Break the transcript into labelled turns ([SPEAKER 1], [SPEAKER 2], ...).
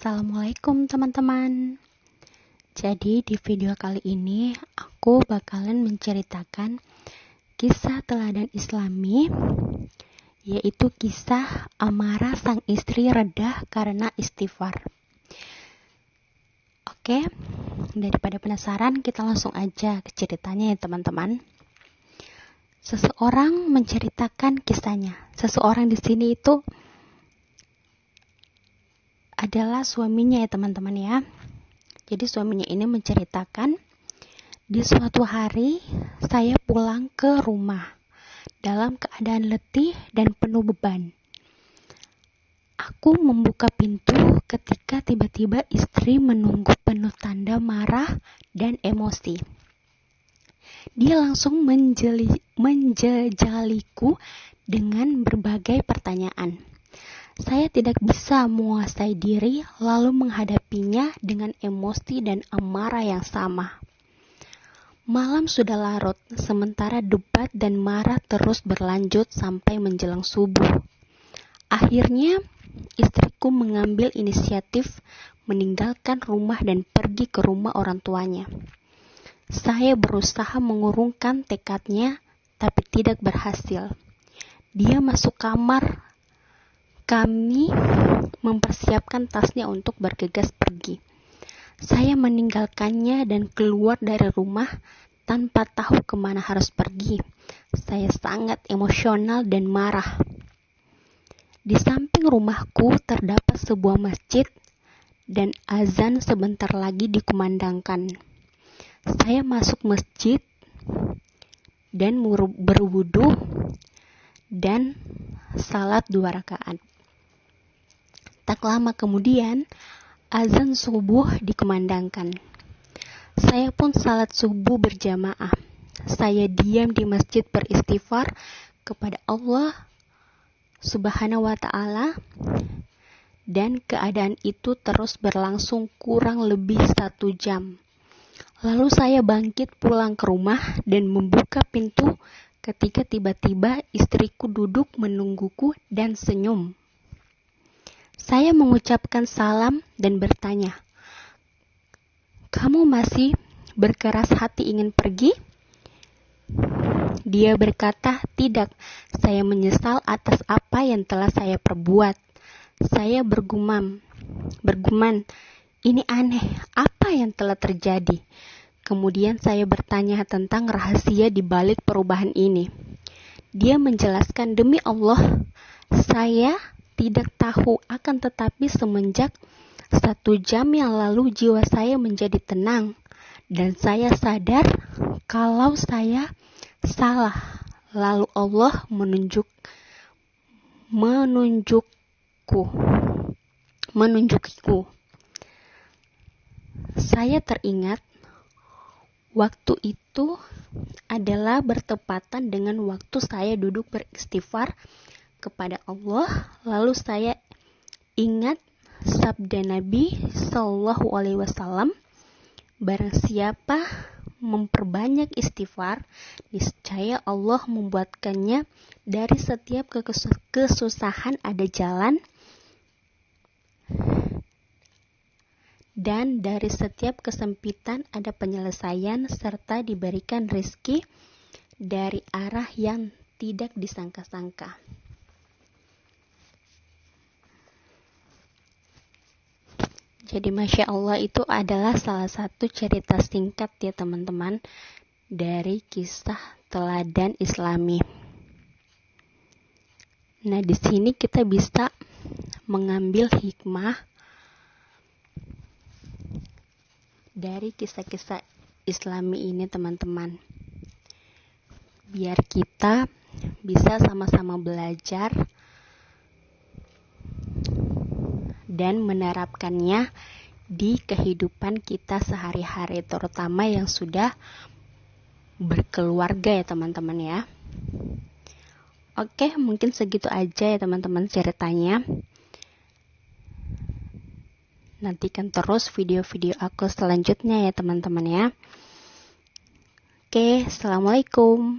[SPEAKER 1] Assalamualaikum teman-teman. Jadi di video kali ini aku bakalan menceritakan kisah teladan Islami, yaitu kisah amarah sang istri reda karena istighfar. Oke, daripada penasaran kita langsung aja ke ceritanya ya teman-teman. Seseorang menceritakan kisahnya. Seseorang di sini itu adalah suaminya ya teman-teman ya. Jadi suaminya ini menceritakan, di suatu hari saya pulang ke rumah dalam keadaan letih dan penuh beban. Aku membuka pintu ketika tiba-tiba istri menunggu penuh tanda marah dan emosi. Dia langsung menjejaliku dengan berbagai pertanyaan. Saya tidak bisa menguasai diri lalu menghadapinya dengan emosi dan amarah yang sama. Malam sudah larut, sementara debat dan marah terus berlanjut sampai menjelang subuh. Akhirnya, istriku mengambil inisiatif meninggalkan rumah dan pergi ke rumah orang tuanya. Saya berusaha mengurungkan tekadnya, tapi tidak berhasil. Dia masuk kamar. Kami mempersiapkan tasnya untuk bergegas pergi. Saya meninggalkannya dan keluar dari rumah tanpa tahu kemana harus pergi. Saya sangat emosional dan marah. Di samping rumahku terdapat sebuah masjid dan azan sebentar lagi dikumandangkan. Saya masuk masjid dan berwudu dan salat 2 rakaat. Tak lama kemudian, azan subuh dikumandangkan. Saya pun salat subuh berjamaah. Saya diam di masjid beristighfar kepada Allah Subhanahu wa Ta'ala, dan keadaan itu terus berlangsung kurang lebih 1 jam. Lalu saya bangkit pulang ke rumah dan membuka pintu ketika tiba-tiba istriku duduk menungguku dan senyum. Saya mengucapkan salam dan bertanya, "Kamu masih berkeras hati ingin pergi?" Dia berkata, "Tidak, saya menyesal atas apa yang telah saya perbuat." Saya bergumam, "Ini aneh, apa yang telah terjadi?" Kemudian saya bertanya tentang rahasia di balik perubahan ini. Dia menjelaskan, "Demi Allah, saya tidak tahu, akan tetapi semenjak 1 jam yang lalu jiwa saya menjadi tenang dan saya sadar kalau saya salah. Lalu Allah menunjukiku. Saya teringat waktu itu adalah bertepatan dengan waktu saya duduk beristighfar kepada Allah. Lalu saya ingat sabda Nabi Shallallahu Alaihi Wasallam, barang siapa memperbanyak istighfar, niscaya Allah membuatkannya dari setiap kesusahan ada jalan, dan dari setiap kesempitan ada penyelesaian, serta diberikan rezeki dari arah yang tidak disangka-sangka." Jadi Masya Allah, itu adalah salah satu cerita singkat ya teman-teman dari kisah teladan Islami. Nah, di sini kita bisa mengambil hikmah dari kisah-kisah Islami ini teman-teman. Biar kita bisa sama-sama belajar dan menerapkannya di kehidupan kita sehari-hari, terutama yang sudah berkeluarga ya teman-teman ya. Oke, mungkin segitu aja ya teman-teman ceritanya. Nantikan terus video-video aku selanjutnya ya teman-teman ya. Oke, assalamualaikum.